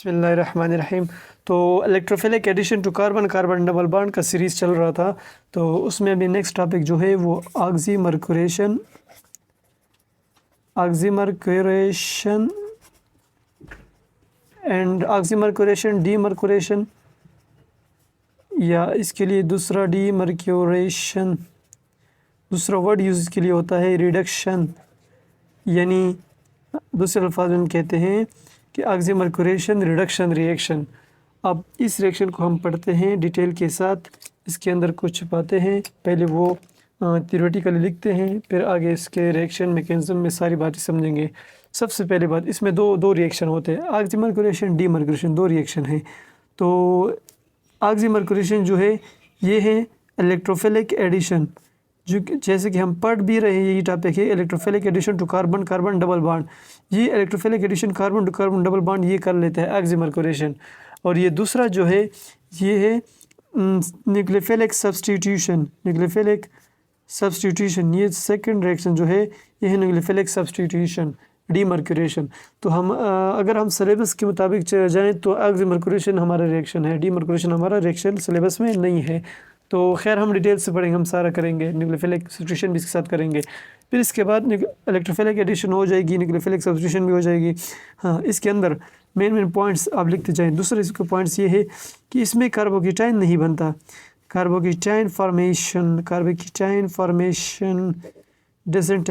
बिस्मिल्लाहिर्रहमानिर्रहीम। तो electrophilic addition to carbon carbon double bond का सीरीज़ चल रहा था। तो उसमें अभी नेक्स्ट टॉपिक जो है वो ऑक्सीमर्क्यूरेशन एंड ऑक्सीमर्क्यूरेशन डीमर्क्यूरेशन, या इसके लिए दूसरा डीमर्क्यूरेशन दूसरा वर्ड यूज़ इसके लिए होता है रिडक्शन, यानी दूसरे अल्फाज में कहते हैं कि ऑक्सीमर्क्यूरेशन रिडक्शन रिएक्शन। अब इस रिएक्शन को हम पढ़ते हैं डिटेल के साथ, इसके अंदर कुछ छुपाते हैं, पहले वो थ्योरेटिकली लिखते हैं, फिर आगे इसके रिएक्शन मैकेनिज्म में सारी बातें समझेंगे। सबसे पहले बात, इसमें दो रिएक्शन होते हैं, ऑक्सीमर्क्यूरेशन डीमर्क्यूरेशन, दो रिएक्शन हैं। तो ऑक्सीमर्क्यूरेशन जो है ये है इलेक्ट्रोफिलिक एडिशन, जो जैसे कि हम पढ़ भी रहे हैं, यही टॉपिक है electrophilic addition to carbon carbon double bond. ये electrophilic addition carbon to carbon double bond ये कर लेता है ऑक्सीमर्क्यूरेशन। और ये दूसरा जो है ये है न्यूक्लियोफिलिक सब्स्टिट्यूशन, ये सेकंड रिएक्शन जो है ये है न्यूक्लियोफिलिक सब्स्टिट्यूशन डीमर्क्यूरेशन। तो हम अगर हम सिलेबस के मुताबिक जाएँ तो ऑक्सीमर्क्यूरेशन हमारा रिएक्शन है, डीमर्क्यूरेशन हमारा रिएक्शन सिलेबस में नहीं है। तो खैर हम डिटेल से पढ़ेंगे, हम सारा करेंगे, न्यूक्लियोफिलिक सब्स्टिट्यूशन भी इसके साथ करेंगे। फिर इसके बाद इलेक्ट्रोफिलिक एडिशन हो जाएगी, न्यूक्लियोफिलिक सब्स्टिट्यूशन भी हो जाएगी। हाँ, इसके अंदर मेन पॉइंट्स आप लिखते जाएँ। दूसरे इसके पॉइंट्स ये है कि इसमें कार्बोकेटाइन नहीं बनता, carbocation formation doesn't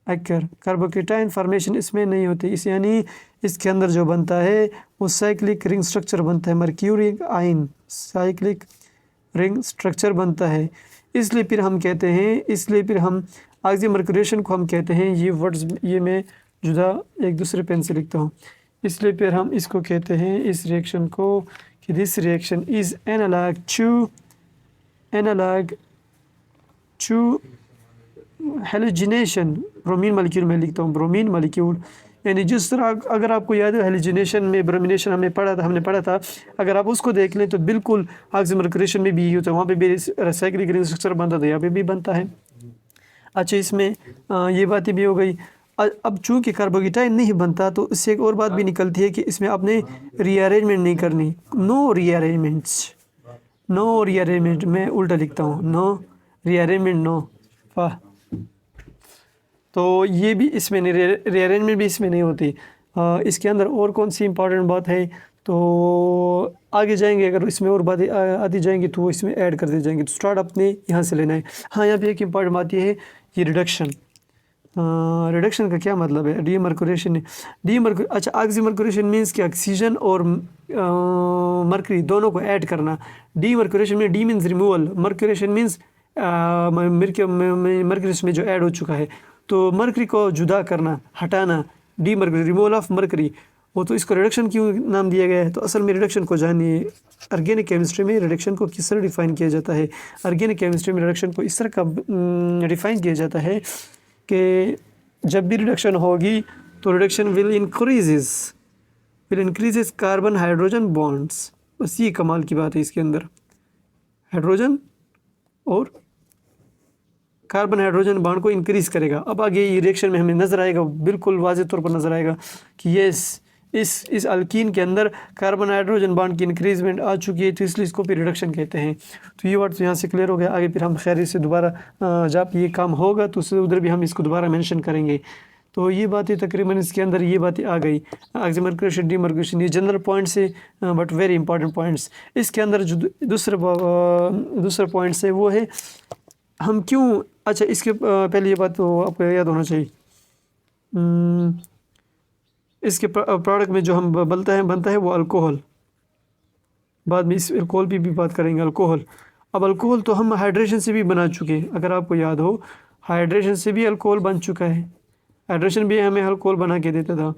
occur, carbocation formation इसमें नहीं होती। इस यानी इसके अंदर जो बनता है वो साइक्लिक रिंग स्ट्रक्चर बनता है, mercuric ion cyclic ring structure बनता है। इसलिए फिर हम ऑक्सीमर्क्यूरेशन को हम कहते हैं, ये वर्ड्स ये मैं जुदा एक दूसरे पेन से लिखता हूँ, इसलिए फिर हम इसको कहते हैं इस रिएक्शन को कि this reaction is analog to halogenation bromine molecule में लिखता हूँ, ब्रोमीन मॉलिक्यूल। यानी जिस तरह अगर आपको याद है हेलोजिनेशन में ब्रोमिनेशन हमने पढ़ा था, अगर आप उसको देख लें तो बिल्कुल ऑक्सीमर्क्यूरेशन में भी यही होता है, वहाँ पे भी साइक्लिक रिंग स्ट्रक्चर बनता था, यहाँ पे भी बनता है। अच्छा, इसमें ये बातें भी हो गई। अब चूँकि कार्बोकेटाइन नहीं बनता तो इससे एक और बात भी निकलती है कि इसमें आपने रीअरेंजमेंट नहीं करनी, नो रीअरेंजमेंट, मैं उल्टा लिखता हूँ, नो रीअरेंजमेंट, नो वाह। तो ये भी इसमें नहीं, रीअरेंजमेंट भी इसमें नहीं होती। इसके अंदर और कौन सी इंपॉर्टेंट बात है, तो आगे जाएंगे अगर इसमें और बातें आती जाएंगी तो वो इसमें ऐड करते जाएंगे। तो स्टार्ट अपने यहाँ से लेना है। हाँ, यहाँ पे एक इम्पॉर्टेंट बात ये है, ये रिडक्शन का क्या मतलब है? अच्छा, ऑक्सीमर्क्यूरेशन मीन्स कि ऑक्सीजन और मरकरी दोनों को ऐड करना। डीमर्क्यूरेशन में D means removal, mercuration means mercury में जो ऐड हो चुका है, तो मरकरी को जुदा करना, हटाना, डीमर्क्यूरेशन रिमूवल ऑफ मरकरी, वो तो इसको रिडक्शन क्यों नाम दिया गया है? तो असल में रिडक्शन को जानिए, ऑर्गेनिक केमिस्ट्री में रिडक्शन को किस तरह डिफ़ाइन किया जाता है। ऑर्गेनिक केमिस्ट्री में रिडक्शन को इस तरह का डिफ़ाइन किया जाता है कि जब भी रिडक्शन होगी तो reduction will increases carbon hydrogen bonds. बस ये कमाल की बात है, इसके अंदर हाइड्रोजन और कार्बन हाइड्रोजन बॉन्ड को इंक्रीज़ करेगा। अब आगे ये रिएक्शन में हमें नज़र आएगा, बिल्कुल वाज़ेह तौर पर नज़र आएगा कि यस, इस अल्कीन के अंदर कार्बन हाइड्रोजन बॉन्ड की इंक्रीजमेंट आ चुकी है, तो इसलिए इसको फिर रिडक्शन कहते हैं। तो ये वर्ड तो यहाँ से क्लियर हो गया। आगे फिर हम खैर से दोबारा जब ये काम होगा तो उससे उधर भी हम इसको दोबारा मेंशन करेंगे। तो ये बातें तकरीबन इसके अंदर ये बातें आ गई, ऑक्सीमर्क्यूरेशन डीमर्क्यूरेशन, ये जनरल पॉइंट्स है बट वेरी इंपॉर्टेंट पॉइंट्स। इसके अंदर जो दूसरा पॉइंट्स है वो है हम क्यों, अच्छा इसके पहले ये बात तो आपको याद होना चाहिए, इसके प्रोडक्ट में जो हम बनता है वो अल्कोहल। बाद में इस अल्कोहल भी बात करेंगे, अल्कोहल। अब अल्कोहल तो हम हाइड्रेशन से भी बना चुके हैं, अगर आपको याद हो हाइड्रेशन से भी अल्कोहल बन चुका है, हाइड्रेशन भी हमें अल्कोहल बना के देता था।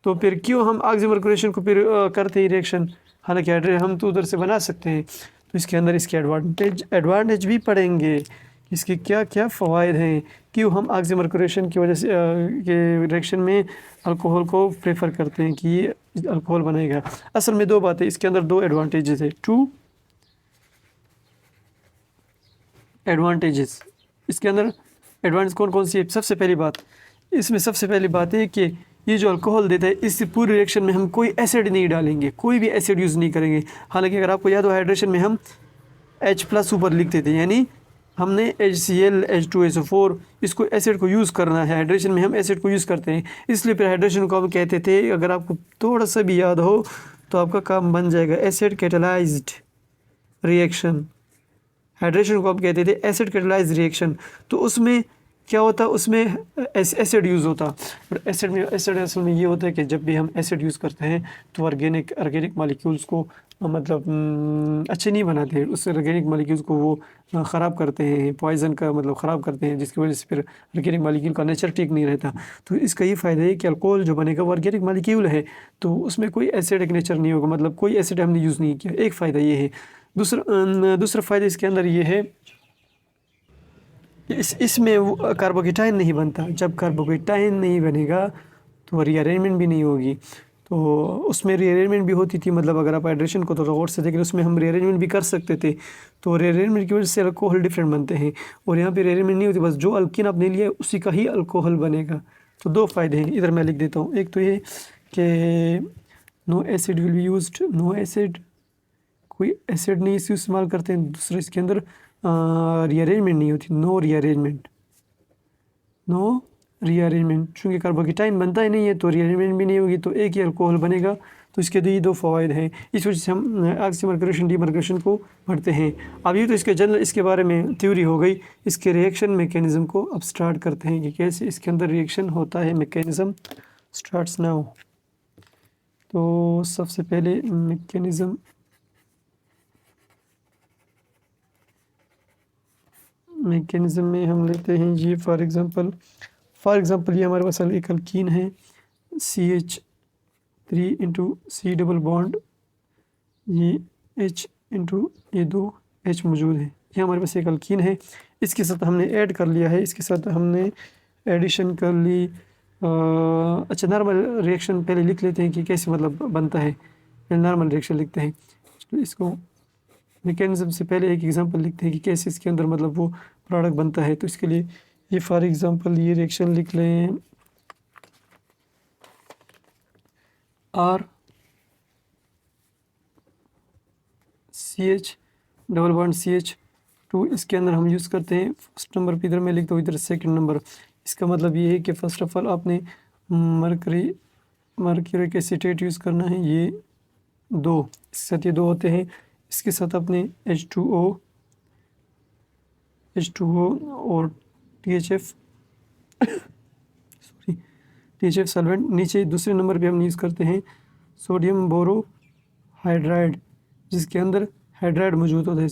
तो फिर क्यों हम ऑक्सीमर्क्यूरेशन को फिर करते ही रिएक्शन, हालांकि हाइड्रेशन हम तो उधर से बना सकते हैं। तो इसके अंदर इसके एडवांटेज भी पढ़ेंगे, इसके क्या क्या फ़वाइद हैं, क्यों हम ऑक्सीमर्क्यूरेशन की वजह से के रिएक्शन में अल्कोहल को प्रेफर करते हैं कि ये अल्कोहल बनेगा। असल में दो बातें इसके अंदर, दो एडवांटेजेस है, एडवांटेजेस इसके अंदर। एडवांटेज कौन कौन सी है? सबसे पहली बात, इसमें सबसे पहली बात है कि ये जो अल्कोहल देता है इस पूरे रिएक्शन में हम कोई एसिड नहीं डालेंगे, कोई भी एसिड यूज़ नहीं करेंगे। हालांकि अगर आपको याद हो हाइड्रेशन में हम H+ ऊपर लिखते थे, यानी हमने HCl H2SO4 इसको एसिड को यूज़ करना है। हाइड्रेशन में हम एसिड को यूज़ करते हैं, इसलिए फिर हाइड्रेशन को हम कहते थे, अगर आपको थोड़ा सा भी याद हो तो आपका काम बन जाएगा, एसिड कैटालाइज्ड रिएक्शन। हाइड्रेशन को आप कहते थे एसिड कैटालाइज्ड रिएक्शन। तो उसमें क्या होता, उसमें एसिड यूज़ होता। बट एसिड असल में ये होता है कि जब भी हम एसिड यूज़ करते हैं तो ऑर्गेनिक मॉलिक्यूल्स को मतलब अच्छे नहीं बनाते, उस ऑर्गेनिक मॉलिक्यूल्स को वो ख़राब करते हैं, पॉइज़न का मतलब ख़राब करते हैं, जिसकी वजह से फिर ऑर्गेनिक मॉलिक्यूल का नेचर ठीक नहीं रहता। तो इसका ये फ़ायदा है कि अल्कोहल जो बनेगा वो ऑर्गेनिक मॉलिक्यूल है, तो उसमें कोई एसिडिक नेचर नहीं होगा, मतलब कोई एसिड हमने यूज़ नहीं किया। एक फ़ायदा ये है। दूसरा फ़ायदा इसके अंदर ये है, इसमें वो कार्बोकेटाइन नहीं बनता। जब कार्बोकेटाइन नहीं बनेगा तो रीअरेंजमेंट भी नहीं होगी। तो उसमें रीअरेंजमेंट भी होती थी, मतलब अगर आप हाइड्रेशन को थोड़ा गौर से देखें उसमें हम रीअरेंजमेंट भी कर सकते थे। तो रीअरेंजमेंट की वजह से अल्कोहल डिफरेंट बनते हैं, और यहाँ पे रीअरेंजमेंट नहीं होती, बस जो अल्कीन आपने लिया है उसी का ही अल्कोहल बनेगा। तो दो फ़ायदे हैं, इधर मैं लिख देता हूँ। एक तो ये कि no acid will be used, no acid, कोई एसिड नहीं इसे इस्तेमाल करते हैं। दूसरा इसके अंदर रीअरेंजमेंट नहीं होती, नो रीअरेंजमेंट, चूँकि कार्बोकेटाइन बनता ही नहीं है तो रीअरेंजमेंट भी नहीं होगी, तो एक ही अल्कोहल बनेगा। तो इसके दो फ़वाइद हैं, इस वजह से हम ऑक्सीमर्कुलेशन डीमर्कुलेशन को पढ़ते हैं। अब ये तो इसके जनरल इसके बारे में थ्योरी हो गई। इसके रिएक्शन मैकेनिज़्म को अब स्टार्ट करते हैं कि कैसे इसके अंदर रिएक्शन होता है। Mechanism starts now. तो सबसे पहले मैकेनिज़्म में हम लेते हैं ये फॉर एग्ज़ाम्पल ये हमारे पास एक अल्कीन है, CH3 into C double bond, ये H इंटू ये 2 H मौजूद है। ये हमारे पास एक अल्कीन है, इसके साथ हमने ऐड कर लिया है, इसके साथ हमने एडिशन कर ली। अच्छा, नॉर्मल रिएक्शन पहले लिख लेते हैं कि कैसे मतलब बनता है, पहले नॉर्मल रिएक्शन लिखते हैं। तो इसको मैकेनिज़्म से पहले एक एग्जांपल लिखते हैं कि कैसे इसके अंदर मतलब वो प्रोडक्ट बनता है। तो इसके लिए ये फॉर एग्जांपल ये रिएक्शन लिख लें, R CH double bond CH2, इसके अंदर हम यूज़ करते हैं फर्स्ट नंबर पे, इधर मैं लिखता हूँ, इधर सेकंड नंबर। इसका मतलब ये है कि फ़र्स्ट ऑफ ऑल आपने मर्क्यूरिक एसीटेट यूज़ करना है, ये 2, इसके साथ ये 2 होते हैं। इसके साथ अपने H2O और THF सॉल्वेंट। नीचे दूसरे नंबर पे हम यूज़ करते हैं सोडियम बोरोहाइड्राइड, जिसके अंदर हाइड्राइड मौजूद होता है,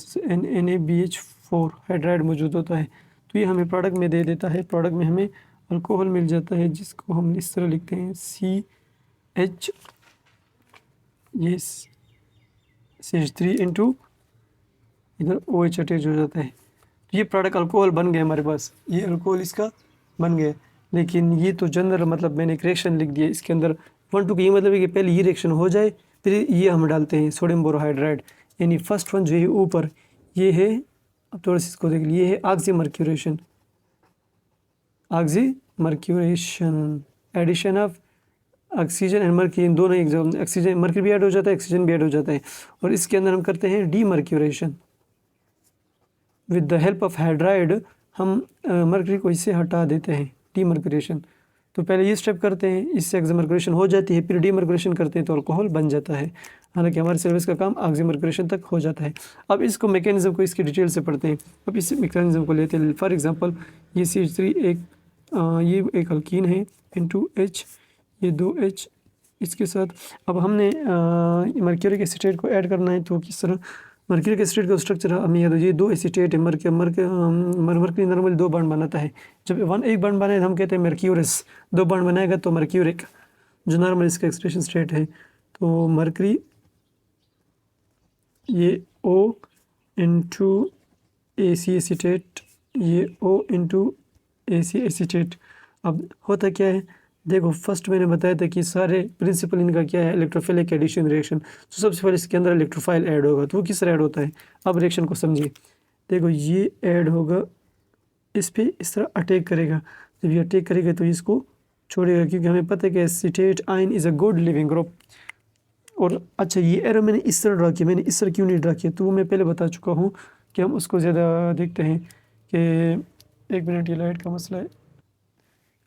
NaBH4 हाइड्राइड मौजूद होता है। तो ये हमें प्रोडक्ट में दे देता है, प्रोडक्ट में हमें अल्कोहल मिल जाता है, जिसको हम इस तरह लिखते हैं CH, ये CH3 इंटू इधर OH अटैच हो जाता है। तो ये प्रोडक्ट अल्कोहल बन गया हमारे पास, ये अल्कोहल इसका बन गया। लेकिन ये तो जनरल मतलब मैंने एक रिएक्शन लिख दिया, इसके अंदर 1 2 का ये मतलब है कि पहले ये रिएक्शन हो जाए फिर ये हम डालते हैं सोडियम बोरोहाइड्राइड, यानी फर्स्ट वन जो है ऊपर ये है। अब थोड़ा सा इसको देख लीजिए, ये है oxymercuration, addition of oxygen and mercury, इन दोनों एग्जाम ऑक्सीजन मर्क्यूरी भी ऐड हो जाता है, ऑक्सीजन भी ऐड हो जाता है। और इसके अंदर हम करते हैं demercuration with the help of hydride, हम मर्क्यूरी को इससे हटा देते हैं, डीमर्क्यूरेशन। तो पहले ये स्टेप करते हैं, इससे ऑक्सीमर्क्यूरेशन हो जाती है, फिर डीमर्क्यूरेशन करते हैं तो अल्कोहल बन जाता है। हालांकि हमारे सिलेबस का काम ऑक्सीमर्क्यूरेशन तक हो जाता है। अब इसको मैकेनिज्म को इसकी डिटेल से पढ़ते हैं। अब इस मैकेनिज्म को लेते हैं। फॉर एग्जांपल ये CH3 ये एक अल्कीन है, इंटू H, ये 2H, इसके साथ अब हमने मर्क्यूरिक एसीटेट को ऐड करना है। तो किस तरह मर्क्यूरिक एसीटेट का स्ट्रक्चर हमें याद हो, ये 2 एसीटेट है, मर्क्यूरी नॉर्मली 2 बॉन्ड बनाता है। जब एक बॉन्ड बनाए तो हम कहते हैं मर्क्यूरस, 2 बॉन्ड बनाएगा तो मर्क्यूरिक, जो नॉर्मल इसका एक्सप्रेशन स्टेट है। तो मर्क्यूरी ये O इंटू AC एसीटेट, ये O इंटू AC एसीटेट। अब होता क्या है, देखो फर्स्ट मैंने बताया था कि सारे प्रिंसिपल इनका क्या है, इलेक्ट्रोफिलिक एडिशन रिएक्शन। तो सबसे पहले इसके अंदर इलेक्ट्रोफाइल ऐड होगा, तो वो किस तरह ऐड होता है, अब रिएक्शन को समझिए। देखो ये ऐड होगा, इस पर इस तरह अटैक करेगा, जब ये अटैक करेगा तो इसको छोड़ेगा, क्योंकि हमें पता है कि acetate ion is a good leaving group. और अच्छा, ये एरो मैंने इस तरह ड्रा किया, मैंने इस तरह क्यों नहीं ड्रा किया, तो वो मैं पहले बता चुका हूँ कि हम उसको ज़्यादा देखते हैं कि 1 मिनट, ये लाइट का मसला है।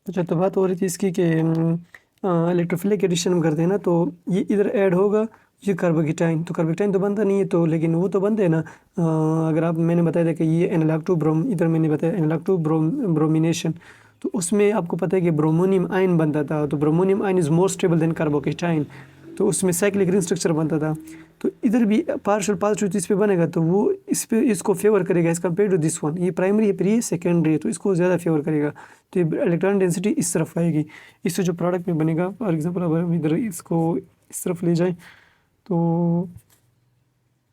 अच्छा, तो बात हो रही थी इसकी कि इलेक्ट्रोफिलिक एडिशन हम करते हैं ना, तो ये इधर ऐड होगा, ये कार्बोकेटाइन, तो कार्बोकेटाइन तो बनता नहीं है, तो लेकिन वो तो बनते हैं ना। अगर आप, मैंने बताया था कि ये एनालॉग टू ब्रोम, इधर मैंने बताया एनालॉग टू ब्रोमिनेशन, तो उसमें आपको पता है कि ब्रोमोनियम आयन बनता था, तो bromonium ion is more stable then carbocation, तो उसमें साइक्लिक रिंग स्ट्रक्चर बनता था। तो इधर भी पार्शियल पॉजिटिव इस पे बनेगा, तो वो इस पे इसको फेवर करेगा as compare to this one. ये प्राइमरी है, फिर ये सेकेंडरी है, तो इसको ज़्यादा फेवर करेगा, तो ये इलेक्ट्रॉन डेंसिटी इस तरफ आएगी। इससे जो प्रोडक्ट में बनेगा, फॉर एग्जांपल अगर हम इधर इसको इस तरफ ले जाएं, तो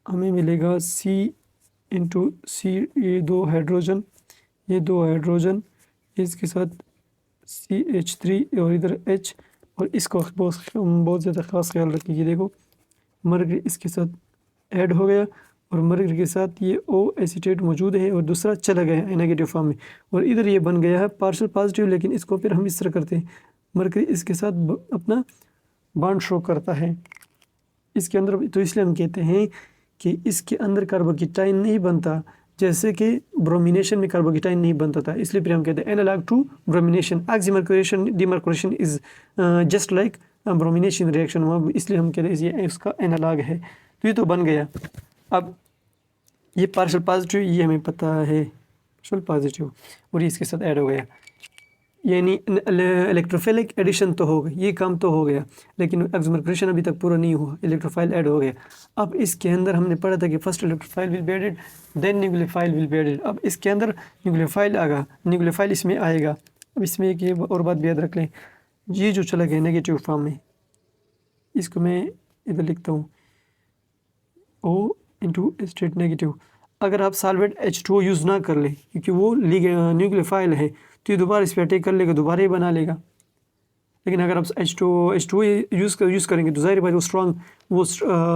हमें मिलेगा C/C, ये दो हाइड्रोजन, ये दो हाइड्रोजन, इसके साथ CH3 और इधर H, और इसको बहुत ज़्यादा ख़ास ख्याल रखिए। ये देखो मर्करी इसके साथ ऐड हो गया, और मर्करी के साथ ये O एसीटेट मौजूद है, और दूसरा चला गया है नेगेटिव फॉर्म में, और इधर ये बन गया है पार्शियल पॉजिटिव। लेकिन इसको फिर हम इस तरह करते हैं, मर्करी इसके साथ अपना बॉन्ड शो करता है इसके अंदर, तो इसलिए हम कहते हैं कि इसके अंदर कार्बोकेटाइन नहीं बनता, जैसे कि ब्रोमिनेशन में कार्बोकेटाइन नहीं बनता था। इसलिए फिर हम कहते हैं analogue to bromination, oxymercuration demercuration is just like bromination reaction, इसलिए हम कहते हैं ये इसका एनालॉग है। तो ये तो बन गया। अब ये पार्शियल पॉजिटिव, ये हमें पता है पार्शियल पॉजिटिव, और ये इसके साथ ऐड हो गया, यानी इलेक्ट्रोफिलिक एडिशन तो हो गई, ये काम तो हो गया, लेकिन ऑक्सीमर्कुरेशन अभी तक पूरा नहीं हुआ, इलेक्ट्रोफाइल ऐड हो गया। अब इसके अंदर हमने पढ़ा था कि first electrophile will be added, then nucleophile will be added. अब इसके अंदर न्यूक्लियोफाइल आएगा, न्यूक्लियोफाइल इसमें आएगा। अब इसमें एक ये और बात भी याद रख लें, ये जो चला गया नेगेटिव फॉर्म में, इसको मैं इधर लिखता हूँ O * स्टेट नेगेटिव। अगर आप सॉल्वेंट H2O यूज़ ना कर लें, क्योंकि वो न्यूक्लियोफाइल है, तो ये दोबारा इस पर अटैक कर लेगा, दोबारा ही बना लेगा। लेकिन अगर आप H2O यूज़ करेंगे, तो ज़ाहिर बात वो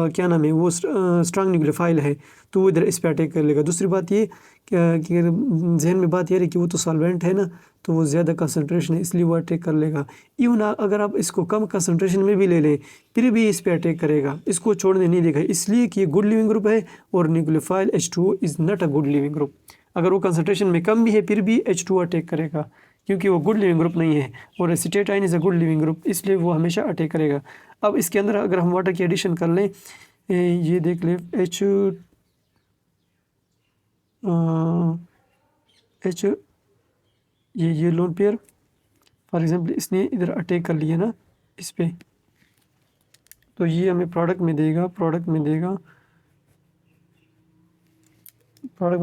क्या नाम है, वो स्ट्रॉन्ग न्यूक्लियोफाइल है, तो वो इधर इस पर अटैक कर लेगा। दूसरी बात ये कि जहन में बात ये रही कि वो तो सॉल्वेंट है ना, तो वो ज़्यादा कंसनट्रेशन है, इसलिए वो अटैक कर लेगा। इवन अगर आप इसको कम कंसनट्रेशन में भी ले लें, फिर भी इस पर अटैक करेगा, इसको छोड़ने नहीं देगा, इसलिए कि ये गुड लिविंग ग्रुप है, और nucleophile H2O is not a good leaving group. अगर वो कंसनट्रेशन में कम भी है, फिर भी H2O अटैक करेगा, क्योंकि वो गुड लिविंग ग्रुप नहीं है, और acetate ion is a good leaving group, इसलिए वो हमेशा अटैक करेगा। अब इसके अंदर अगर हम वाटर की एडिशन कर लें, ये देख लें H ये लोन पेयर, फॉर एग्जांपल इसने इधर अटैक कर लिया ना इस पे, तो ये हमें प्रोडक्ट में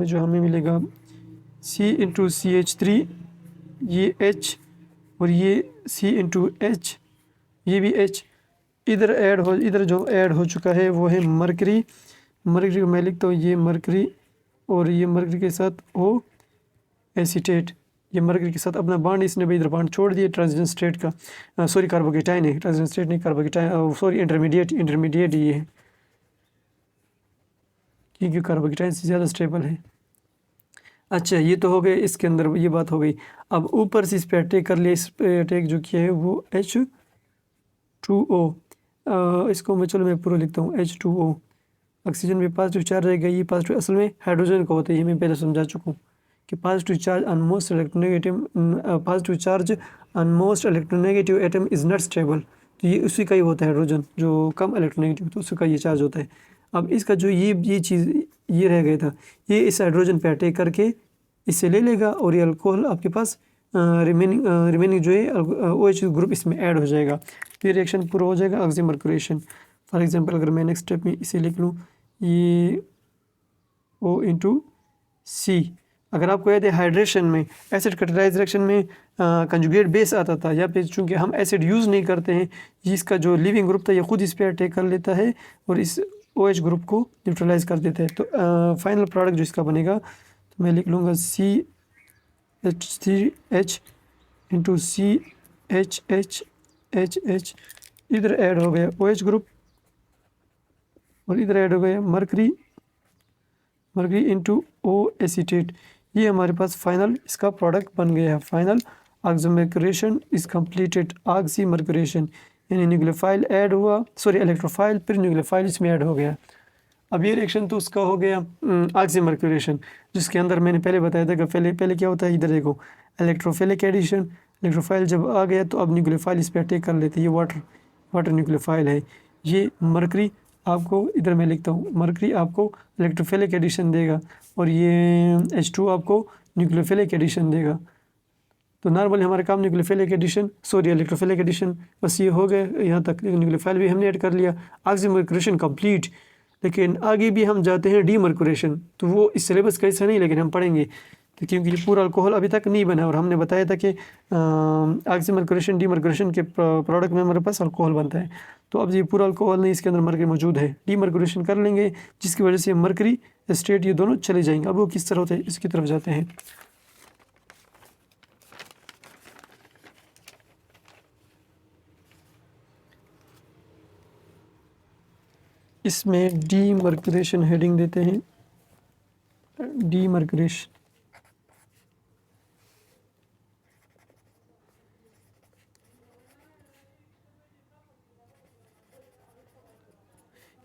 जो हमें मिलेगा C/CH3, ये H, और ये C/H, ये भी H, इधर जो ऐड हो चुका है वो है मरकरी को मैं लिखता हूँ, ये मरकरी, और ये मरकरी के साथ O एसीटेट, ये मरकरी के साथ अपना बॉन्ड इसने भी इधर बॉन्ड छोड़ दिया ट्रांजिशन स्टेट का, सॉरी कार्बोकेटाइन है, ट्रांजिशन स्टेट नहीं कार्बोकेटाइन, सॉरी इंटरमीडिएट ये है, क्योंकि कार्बोकेटाइन से ज़्यादा स्टेबल है। अच्छा, ये तो हो गए, इसके अंदर ये बात हो गई। अब ऊपर से इस पर अटैक कर लिया, इस पर अटैक जो किया है वो H2O, इसको मैं पूरा लिखता हूँ H2O, ऑक्सीजन में पॉजिटिव चार्ज रहेगा, ये पॉजिटिव असल में हाइड्रोजन का होता है, ये मैं पहले समझा चुका हूँ कि positive charge on most electronegative atom is not stable, तो ये उसी का ही होता है हाइड्रोजन, जो कम इलेक्ट्रोनेगेटिव, तो उसी का ये चार्ज होता है। अब इसका जो ये चीज़ ये रह गया था, ये इस हाइड्रोजन पे अटैक करके इससे ले लेगा, और ये अल्कोहल आपके पास रिमेनिंग जो है OH ग्रुप इसमें ऐड हो जाएगा, फिर रिएक्शन पूरा हो जाएगा, ऑक्सीमर्कुरेशन। फॉर एग्जांपल अगर मैं नेक्स्ट स्टेप में इसे लिख लूँ, ये O/C, अगर आपको याद है हाइड्रेशन में एसिड कैटालाइज रिएक्शन में कंजुगेट बेस आता था, या फिर चूँकि हम एसिड यूज़ नहीं करते हैं, इसका जो लिविंग ग्रुप था ये खुद इस पर अटैक कर लेता है, और इस OH ग्रुप को न्यूट्रलाइज कर देता है। तो फाइनल प्रोडक्ट जो इसका बनेगा, तो मैं लिख लूँगा CH3H * CHH, इधर ऐड हो गया OH ग्रुप, और इधर ऐड हो गया मरकरी * O एसीटेट, ये हमारे पास फाइनल इसका प्रोडक्ट बन गया है, final oxymercuration is completed, oxymercuration यानी न्यूक्लियोफाइल ऐड हुआ, सॉरी इलेक्ट्रोफाइल फिर न्यूक्लियोफाइल इसमें ऐड हो गया। अब ये रिएक्शन तो उसका हो गया ऑक्सीमर्क्यूरेशन, जिसके अंदर मैंने पहले बताया था कि पहले पहले क्या होता है, इधर देखो इलेक्ट्रोफिलिक एडिशन, इलेक्ट्रोफाइल जब आ गया तो अब न्यूक्लियोफाइल इस पर अटैक कर लेते हैं। ये वाटर न्यूक्लियोफाइल है। ये मरकरी आपको, इधर मैं लिखता हूँ, मरकरी आपको इलेक्ट्रोफिलिक एडिशन देगा और ये H2 आपको न्यूक्लियोफिलिक एडिशन देगा। तो नॉर्मली हमारा काम nucleophilic addition, sorry electrophilic addition, बस ये हो गए यहाँ तक। न्यूक्लियोफाइल भी हमने ऐड कर लिया, ऑक्सीमर्क्यूरेशन कंप्लीट। लेकिन आगे भी हम जाते हैं डीमर्क्यूरेशन, तो वो इस सिलेबस का हिस्सा नहीं, लेकिन हम पढ़ेंगे तो क्योंकि ये पूरा अल्कोहल अभी तक नहीं बना और हमने बताया था कि ऑक्सीमर्क्यूरेशन डीमर्क्यूरेशन के प्रोडक्ट में हमारे पास अल्कोहल बनता है। तो अब ये पूरा अल्कोहल नहीं, इसके अंदर मरकरी मौजूद है। डीमर्क्यूरेशन कर लेंगे जिसकी वजह से मरकरी स्टेट ये दोनों चले जाएंगे। अब वो किस तरह होता है इसकी तरफ जाते हैं। इसमें डीमर्क्यूरेशन हेडिंग देते हैं, डीमर्क्यूरेशन।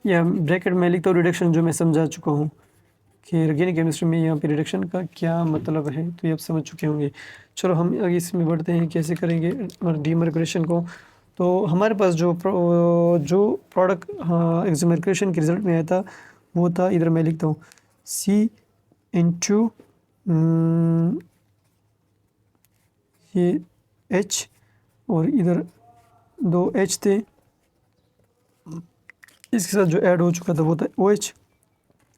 या ब्रैकेट में लिखता हूँ रिडक्शन, जो मैं समझा चुका हूँ कि ऑर्गेनिक केमिस्ट्री में यहाँ पे रिडक्शन का क्या मतलब है, तो ये आप समझ चुके होंगे। चलो हम आगे इसमें बढ़ते हैं, कैसे करेंगे डीमर्क्यूरेशन को। तो हमारे पास जो प्रोडक्ट एक्समर्क्यूरेशन के रिजल्ट में आया था वो था, इधर मैं लिखता हूँ C ये H और इधर 2 H थे, इसके साथ जो ऐड हो चुका था वो था OH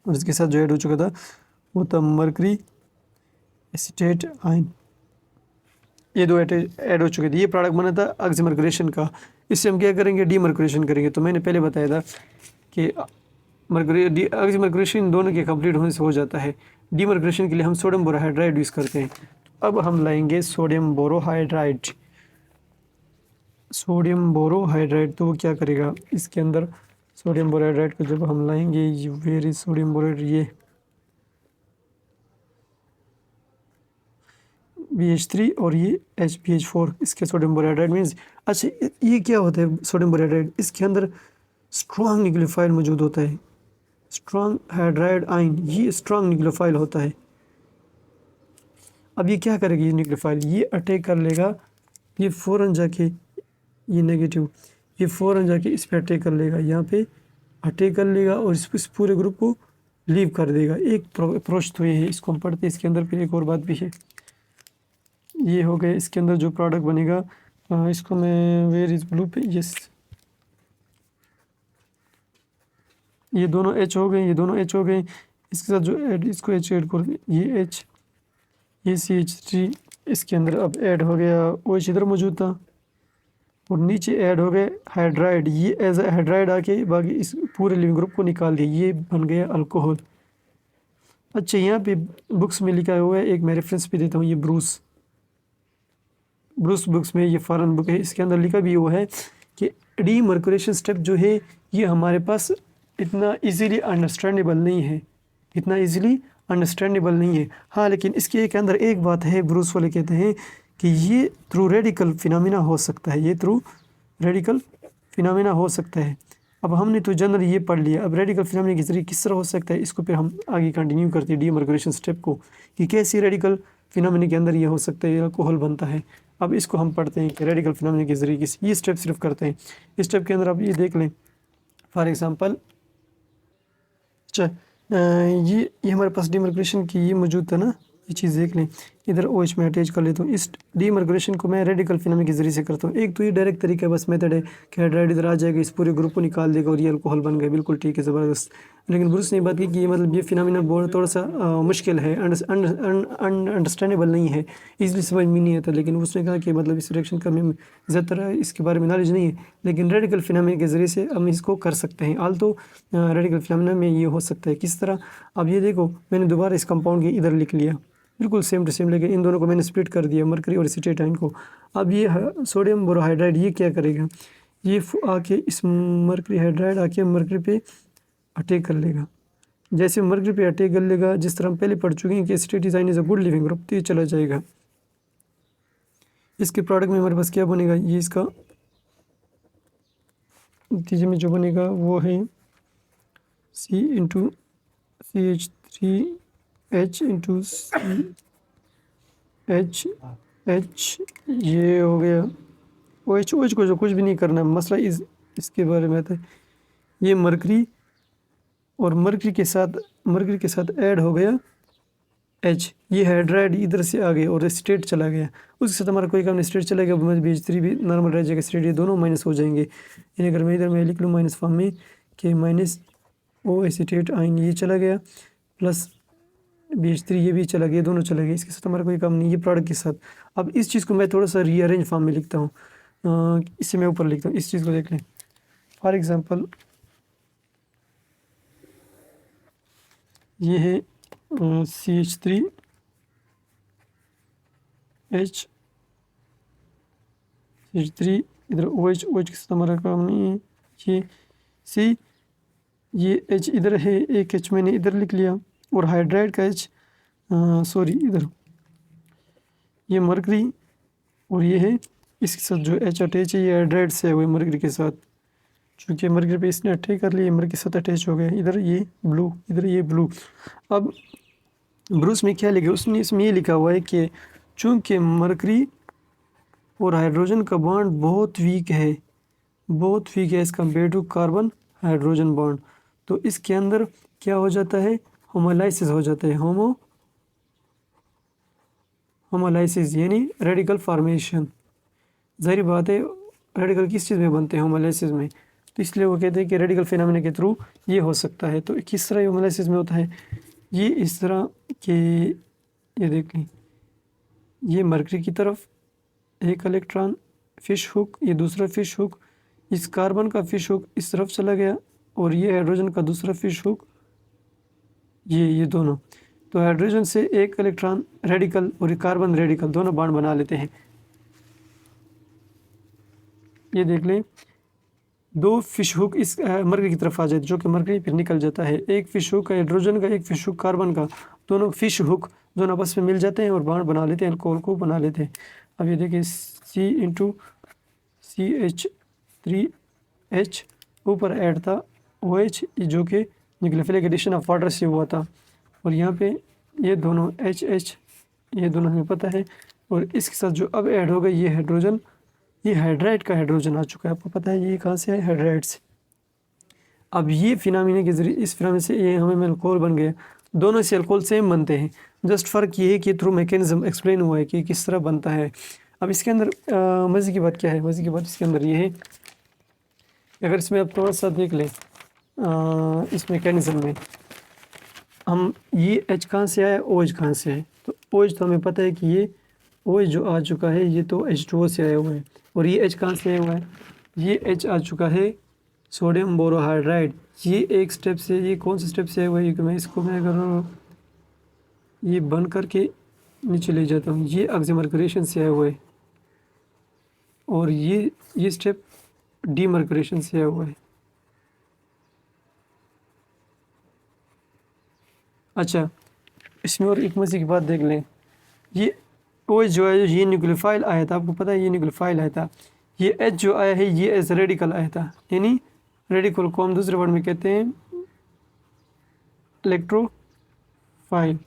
और इसके साथ जो ऐड हो चुका था वो था मरकरी एसीटेट आयन। ये दो ऐड हो चुके थे, ये प्रोडक्ट बना था ऑक्सीमर्क्यूरेशन का। इससे हम क्या करेंगे, डीमर्क्यूरेशन करेंगे। तो मैंने पहले बताया था कि मर्क्यूरी ऑक्सीमर्क्यूरेशन दोनों के कंप्लीट होने से हो जाता है। डीमर्क्यूरेशन के लिए हम सोडियम बोरोहाइड्राइड यूज़ करते हैं। अब हम लाएंगे सोडियम बोरोहाइड्राइड। सोडियम बोरोहाइड्राइड तो वो क्या करेगा, इसके अंदर सोडियम बोरोहाइड्राइड को जब हम लाएंगे, वेयर इज सोडियम बोरोहाइड्राइड, ये BH3 और ये HBH4, इसके सोडियम बोरोहाइड्राइड मीन्स। अच्छा ये क्या होता है सोडियम बोरोहाइड्राइड, इसके अंदर स्ट्रॉन्ग न्यूक्लियोफाइल मौजूद होता है, स्ट्रॉन्ग हाइड्राइड आयन, ये स्ट्रॉन्ग न्यूक्लियोफाइल होता है। अब ये क्या करेगी, ये न्यूक्लियोफाइल ये अटैक कर लेगा, ये फ़ौरन जाके ये नेगेटिव, ये फ़ौरन जाके इस पर अटैक कर लेगा, यहाँ पे अटैक कर लेगा और इस पूरे ग्रुप को लीव कर देगा। एक अप्रोच तो ये है, इसको हम पढ़ते हैं। इसके अंदर फिर एक और बात भी है, ये हो गए इसके अंदर जो प्रोडक्ट बनेगा, इसको मैं वेयर इज ब्लू पे, यस ये दोनों H हो गए, ये दोनों H हो गए। इसके साथ जो ऐड, इसको H ऐड कर, ये H, ये CH3 इसके अंदर अब ऐड हो गया। OH इधर मौजूद था और नीचे ऐड हो गए हाइड्राइड, ये एज ए हाइड्राइड आके बाकी इस पूरे लिविंग ग्रुप को निकाल दिया, ये बन गया अल्कोहल। अच्छा यहाँ पे बुक्स में लिखा हुआ है, एक मैं रेफरेंस भी देता हूँ, ये ब्रूस बुक्स में, ये फॉरेन बुक है, इसके अंदर लिखा भी वो है कि डीमर्क्यूरेशन स्टेप जो है ये हमारे पास इतना इजीली अंडरस्टैंडेबल नहीं है, इतना इजीली अंडरस्टैंडेबल नहीं है। हाँ लेकिन इसके एक अंदर एक बात है, ब्रूस वाले कहते हैं कि ये थ्रू रेडिकल फिनोमेना हो सकता है, ये थ्रू रेडिकल फिनोमेना हो सकता है। अब हमने तो जनरल ये पढ़ लिया, अब रेडिकल फिनोमेना के जरिए किस तरह हो सकता है, इसको फिर हम आगे कंटिन्यू करते हैं डीमर्क्यूरेशन स्टेप को, कि कैसे रेडिकल फिनोमेना के अंदर ये हो सकता है, अल्कोहल बनता है। अब इसको हम पढ़ते हैं कि रेडिकल फिनोमेना के जरिए ये स्टेप सिर्फ करते हैं। इस स्टेप के अंदर आप ये देख लें, फॉर एग्जांपल ये हमारे पास डीमर्क्यूरेशन की ये मौजूद था ना, ये चीज़ देख लें। इधर OH में अटैच कर लेता हूँ। इस डीमर्क्यूरेशन को मैं रेडिकल फिनोमेना के जरिए से करता हूँ। एक तो ये डायरेक्ट तरीका है, बस मेथड है कि हाइड्राइड इधर आ जाएगा, इस पूरे ग्रुप को निकाल देगा और ये अल्कोहल बन गया, बिल्कुल ठीक है, ज़बरदस्त। लेकिन ब्रूस ने बात की कि ये मतलब ये फिनोमेना बहुत थोड़ा सा मुश्किल है, अंडरस्टैंडेबल नहीं है, इजीली समझ में नहीं आता। लेकिन उसने कहा कि मतलब इस रिएक्शन का हमें ज़्यादातर इसके बारे में नॉलेज नहीं है, लेकिन रेडिकल फिनोमेना के ज़रिए से हम इसको कर सकते हैं। आल तो रेडिकल फिनोमेना में ये हो सकता है, किस तरह। अब ये देखो मैंने दोबारा इस कंपाउंड के इधर लिख लिया, बिल्कुल सेम टू सेम, लेकिन इन दोनों को मैंने स्प्लिट कर दिया, मरकरी और एसीटेट आयन को। अब ये सोडियम बोरोहाइड्राइड ये क्या करेगा, ये आके इस मरकरी हाइड्राइड आके मरकरी पे अटैक कर लेगा। जैसे मरकरी पे अटैक कर लेगा, जिस तरह हम पहले पढ़ चुके हैं कि acetate ion is a good leaving group, तो ये चला जाएगा, इसके प्रोडक्ट में हमारे पास क्या बनेगा, ये इसका नतीजे में जो बनेगा वो है CH3H इंटू CH, ये हो गया OH को जो कुछ भी नहीं करना है, मसला इसके बारे में था। ये मरकरी और मरकरी के साथ ऐड हो गया H, ये हाइड्राइड इधर से आ गया और स्ट्रेट चला गया, उसके साथ हमारा कोई काम नहीं, स्ट्रेट चला गया, BH3 भी नॉर्मल रह जाएगा, स्ट्रेट ये दोनों माइनस हो जाएंगे। यानी अगर मैं इधर लिख लूँ माइनस फॉर्म में कि माइनस O एसीटेट आयन ये चला गया प्लस BH3 ये भी चला गया, दोनों चला गया, इसके साथ हमारा कोई काम नहीं, ये प्रोडक्ट के साथ। अब इस चीज़ को मैं थोड़ा सा रीअरेंज फॉर्म में लिखता हूँ, इससे मैं ऊपर लिखता हूँ, इस चीज़ को देख लें। फॉर एग्ज़ाम्पल ये है CH3H CH3, इधर OH के साथ हमारा काम नहीं है, ये C, ये H इधर है, एक H मैंने इधर लिख लिया और हाइड्राइड का H, सॉरी इधर ये मरकरी और ये है इसके साथ जो H अटैच है, ये हाइड्राइड से है हुए मरकरी के साथ, चूँकि मरकरी पे इसने अटैच कर लिया, मरकरी के साथ अटैच हो गया, इधर ये ब्लू, इधर ये ब्लू। अब ब्रूस में क्या लिखा, उसने इसमें ये लिखा हुआ है कि चूँकि मरकरी और हाइड्रोजन का बॉन्ड बहुत वीक है as compare to carbon hydrogen bond, तो इसके अंदर क्या हो जाता है, होमोलाइसिस हो जाता है, होमोलाइसिस यानी रेडिकल फॉर्मेशन। ज़ाहिर बात है रेडिकल किस चीज़ में बनते हैं, होमोलाइसिस में, तो इसलिए वो कहते हैं कि रेडिकल फिनोमेना के थ्रू ये हो सकता है। तो किस तरह होमोलाइसिस में होता है, ये इस तरह कि ये देख लें, ये मरकरी की तरफ एक इलेक्ट्रॉन फिश हुक, ये दूसरा फिश हुक, इस कार्बन का फिश हुक इस तरफ चला गया और ये हाइड्रोजन का दूसरा फिश हुक, ये दोनों, तो हाइड्रोजन से एक इलेक्ट्रॉन रेडिकल और कार्बन रेडिकल दोनों बॉन्ड बना लेते हैं। ये देख लें, दो फिश हुक इस मरकरी की तरफ आ जाते, जो कि मरकरी फिर निकल जाता है, एक फिश हुक हाइड्रोजन का, एक फिश हुक कार्बन का, दोनों फिश हुक दोनों आपस में मिल जाते हैं और बॉन्ड बना लेते हैं, अल्कोहल को बना लेते हैं। अब ये देखिए CH3H ऊपर ऐड था OH, जो कि न्यूक्लियोफिलिक एडिशन ऑफ वाटर से हुआ था, और यहाँ पे ये दोनों HH ये दोनों हमें पता है, और इसके साथ जो अब ऐड हो गई ये हाइड्रोजन, ये हाइड्राइड का हाइड्रोजन आ चुका है, आपको पता है ये कहाँ से है, हाइड्राइड से। अब ये फिनोमेना के ज़रिए इस फिनोमेना से ये हमें अल्कोहल बन गया, दोनों से अल्कोहल सेम बनते हैं, जस्ट फ़र्क ये है कि थ्रू मैकेनिज्म एक्सप्लेन हुआ है कि किस तरह बनता है। अब इसके अंदर मज़े की बात क्या है, मज़े की बात इसके अंदर ये है, अगर इसमें आप थोड़ा सा देख लें इस मैकेनिज्म में, हम ये H कहाँ से आया, OH कहाँ से है, तो OH तो हमें पता है कि ये OH जो आ चुका है ये तो H2O से आया हुआ है, और ये H कहाँ से आया हुआ है, ये H आ चुका है सोडियम बोरोहाइड्राइड, ये एक स्टेप से, ये कौन से स्टेप से आया हुआ है, मैं इसको मैं अगर ये बंद करके नीचे ले जाता हूँ, ये ऑक्सीमर्कुरेशन से आया हुआ है, और ये स्टेप डीमर्कुरेशन से आया हुआ है। अच्छा, इसमें और एक मज़े की बात देख लें, ये OH जो है ये न्यूक्लियोफाइल आया था, आपको पता है ये न्यूक्लियोफाइल आया था, ये H जो आया है ये एज रेडिकल आया था, यानी रेडिकल को हम दूसरे वर्ड में कहते हैं इलेक्ट्रोफाइल।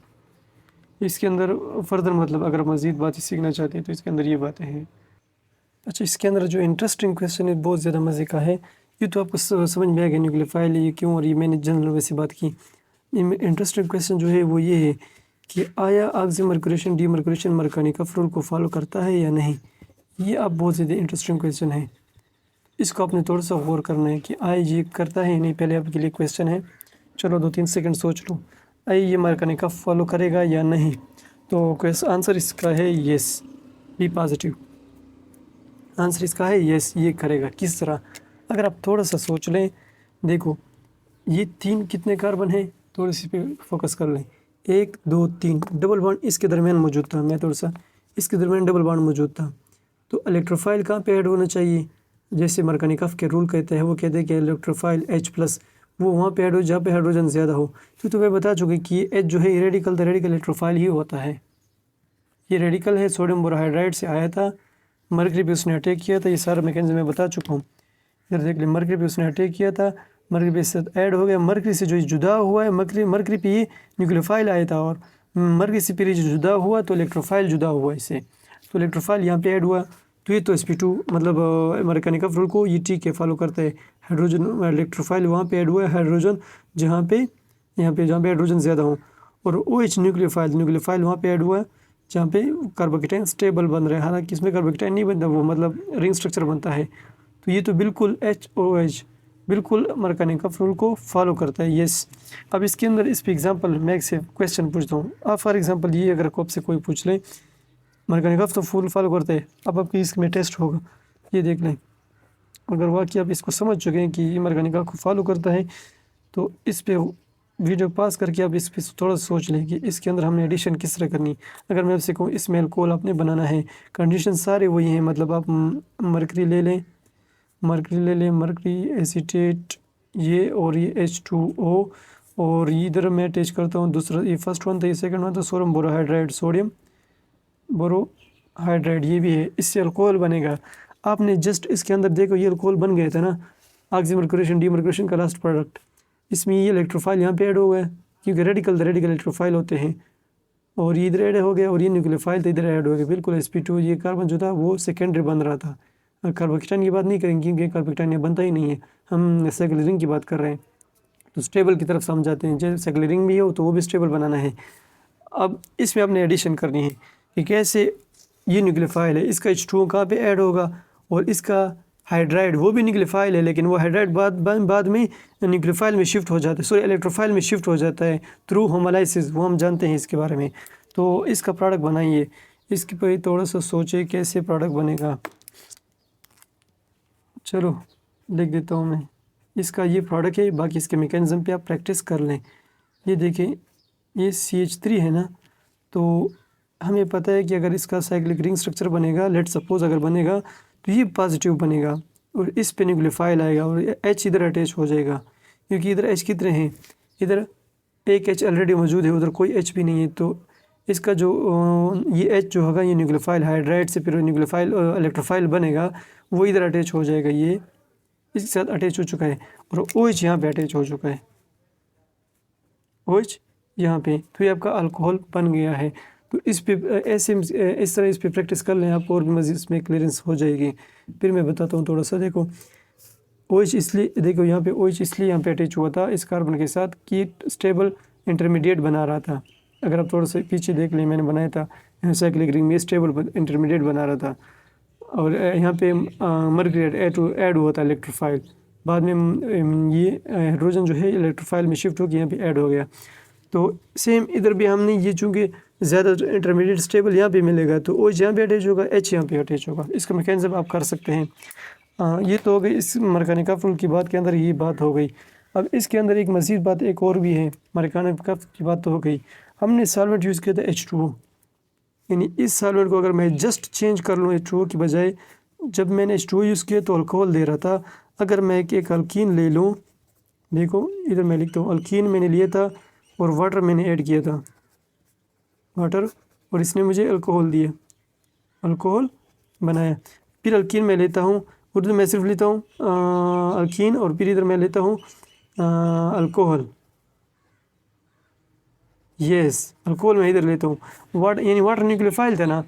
इसके अंदर फर्दर मतलब अगर मज़ीद बातें सीखना चाहते हैं तो इसके अंदर ये बातें हैं। अच्छा, इसके अंदर जो इंटरेस्टिंग क्वेश्चन है बहुत ज़्यादा मज़े का है, ये तो आपको समझ में आ गया न्यूक्लियोफाइल ये क्यों, और ये मैंने जनरल वैसे बात की। इंटरेस्टिंग क्वेश्चन जो है वो ये है कि आया ऑक्सीमर्कुरेशन डीमर्कुरेशन मरकनिकफ रूल को फॉलो करता है या नहीं, ये आप बहुत ज़्यादा इंटरेस्टिंग क्वेश्चन है, इसको आपने थोड़ा सा गौर करना है कि आई ये करता है या नहीं। पहले आपके लिए क्वेश्चन है, चलो 2-3 सेकंड सोच लो, आई ये मरकनिकफ फॉलो करेगा या नहीं, तो आंसर इसका है येस, बी पॉजिटिव, आंसर इसका है येस, ये करेगा। किस तरह, अगर आप थोड़ा सा सोच लें, देखो ये 3 कितने कार्बन हैं, थोड़ी सी पे फोकस कर लें, 1 2 3 डबल बॉन्ड इसके दरमियान मौजूद था, मैं थोड़ा सा इसके दरमियान डबल बॉन्ड मौजूद था, तो इलेक्ट्रोफाइल कहाँ पे ऐड होना चाहिए, जैसे मरकनिकफ के रूल कहते हैं, वो कहते हैं कि इलेक्ट्रोफाइल H+ वो वहाँ पे ऐड हो जहाँ पे हाइड्रोजन ज़्यादा हो, तो मैं बता चुकी कि ये H जो है रेडिकल, तो रेडिकल इलेक्ट्रोफाइल ही होता है, ये रेडिकल है, सोडियम बोरोहाइड्राइड से आया था, मरकरी पे उसने अटैक किया था, ये सारा मैकेनिज्म मैं बता चुका हूँ। इधर देख लें, मरकरी पे उसने अटैक किया था, मरकरी पे से ऐड हो गया, मरकरी से जो जुदा हुआ है, मरकरी पे ये न्यूक्लियोफाइल आया था और मरकरी से फिर जो जुदा हुआ तो इलेक्ट्रोफाइल जुदा हुआ इससे, तो इलेक्ट्रोफाइल यहाँ पे ऐड हुआ। तो ये तो sp2 मतलब मैकेनिकल रूल को ये ठीक है फॉलो करता है। हाइड्रोजन इलेक्ट्रोफाइल वहाँ पे ऐड हुआ है, हाइड्रोजन जहाँ पे यहाँ पे जहाँ पे हाइड्रोजन ज़्यादा हो, और OH न्यूक्लियोफाइल वहाँ पे ऐड हुआ है जहाँ पे कार्बोकेटाइन स्टेबल बन रहा है, हालांकि इसमें कार्बोकेटाइन नहीं बनता, वो मतलब रिंग स्ट्रक्चर बनता है। तो ये तो बिल्कुल HOH बिल्कुल मैकेनिकल रूल को फॉलो करता है। यस, अब इसके अंदर इस पे एग्जांपल मैं से क्वेश्चन पूछता हूँ। अब फॉर एग्जांपल ये अगर आपसे कोई पूछ ले, मैकेनिकल तो फुल फॉलो करते हैं, अब आपकी इसमें टेस्ट होगा, ये देख लें। अगर वाकई आप इसको समझ चुके हैं कि ये मैकेनिकल को फॉलो करता है, तो इस पे वीडियो पास करके आप इस पे थोड़ा सोच लें कि इसके अंदर हमने एडिशन किस तरह करनी। अगर मैं आपसे कहूँ इसमें अल्कोहल आपने बनाना है, कंडीशन सारे वही हैं, मतलब आप मरकरी ले लें, मरकरी एसीटेट ये, और ये H2O, और इधर मैं अटैच करता हूँ दूसरा, ये फर्स्ट वन था, ये सेकंड वन था, सोडियम बोरोहाइड्राइड, सोडियम बोरोहाइड्राइड ये भी है, इससे अल्कोहल बनेगा। आपने जस्ट इसके अंदर देखो ये अल्कोहल बन गया था ना, ऑक्सीमर्कुरेशन डीमर्कुरेशन का लास्ट प्रोडक्ट, इसमें ये इलेक्ट्रोफाइल यहाँ पे ऐड हो गया क्योंकि रेडिकल इलेक्ट्रोफाइल होते हैं, और ये इधर ऐड हो गया, और ये न्यूक्लियोफाइल तो इधर ऐड हो गया, बिल्कुल sp2 ये कार्बन जो था वो सेकेंडरी बन रहा था। कार्बोकेटाइन की बात नहीं करेंगे क्योंकि कार्बोकेटाइन ये बनता ही नहीं है, हम साइक्लिक रिंग की बात कर रहे हैं, तो स्टेबल की तरफ समझाते हैं, जैसे साइक्लिक रिंग भी हो तो वो भी स्टेबल बनाना है। अब इसमें आपने एडिशन करनी है कि कैसे ये न्यूक्लियोफाइल है, इसका H2O कहाँ पे ऐड होगा, और इसका हाइड्राइड वो भी न्यूक्लियोफाइल है, लेकिन वो हाइड्राइड बाद में न्यूक्लियोफाइल में शिफ्ट हो जाता है, सॉरी इलेक्ट्रोफाइल में शिफ्ट हो जाता है थ्रू होमोलाइसिस, वो हम जानते हैं इसके बारे में। तो इसका प्रोडक्ट बनाइए, इसके पर थोड़ा सा सोचे कैसे प्रोडक्ट बनेगा। चलो लिख देता हूँ मैं, इसका ये प्रोडक्ट है, बाकी इसके मैकेनिज्म पे आप प्रैक्टिस कर लें। ये देखें, ये CH3 है ना, तो हमें पता है कि अगर इसका साइक्लिक रिंग स्ट्रक्चर बनेगा, लेट सपोज अगर बनेगा, तो ये पॉजिटिव बनेगा और इस पे न्यूक्लियोफाइल आएगा और H इधर अटैच हो जाएगा, क्योंकि इधर H कितने हैं, इधर एक H ऑलरेडी मौजूद है, उधर कोई H भी नहीं है, तो इसका जो ये H जो होगा ये न्यूक्लियोफाइल हाइड्राइड से फिर न्यूक्लियोफाइल इलेक्ट्रोफाइल बनेगा, वो इधर अटैच हो जाएगा, ये इसके साथ अटैच हो चुका है, और OH यहाँ पे अटैच हो चुका है, OH यहाँ पे, तो ये आपका अल्कोहल बन गया है। तो इस पे ऐसे इस तरह इस पे प्रैक्टिस कर लें, आपको और भी मज़ीद इसमें क्लियरेंस हो जाएगी। फिर मैं बताता हूँ थोड़ा सा, देखो OH इसलिए, देखो यहाँ पे OH इसलिए यहाँ पे अटैच हुआ था इस कार्बन के साथ कि स्टेबल इंटरमीडिएट बना रहा था। अगर आप थोड़ा सा पीछे देख लें, मैंने बनाया था साइक्लिक रिंग में स्टेबल इंटरमीडिएट बना रहा था, और यहाँ पे मरकरी ऐड हुआ था इलेक्ट्रोफाइल, बाद में ये हाइड्रोजन जो है इलेक्ट्रोफाइल में शिफ्ट होकर यहाँ पे ऐड हो गया। तो सेम इधर भी हमने ये चूँकि ज़्यादा इंटरमीडिएट स्टेबल यहाँ पे मिलेगा, तो OH यहाँ पे अटैच होगा, H यहाँ पे अटैच होगा, इसका मैकेनिज्म आप कर सकते हैं। ये तो हो गई इस मैकेनिकल रूल की बात के अंदर, ये बात हो गई। अब इसके अंदर एक मज़ीद बात एक और भी है, मैकेनिकल की बात तो हो गई। हमने सॉल्वेंट यूज़ किया था H2O, यानी इस सॉल्वेंट को अगर मैं जस्ट चेंज कर लूँ H2O की बजाय, जब मैंने H2O यूज़ किया तो अल्कोहल दे रहा था, अगर मैं एक अल्कीन ले लूँ, देखो इधर मैं लिखता हूँ, अल्कीन मैंने लिया था और वाटर मैंने ऐड किया था, वाटर, और इसने मुझे अल्कोहल दिया, अल्कोहल बनाया। फिर अल्कीन मैं लेता हूँ, उधर मैं सिर्फ लेता हूँ अल्कीन, और फिर इधर मैं लेता हूँ अल्कोहल, यस अल्कोहल मैं इधर लेता हूँ, यानी वाटर न्यूक्लियोफाइल था ना,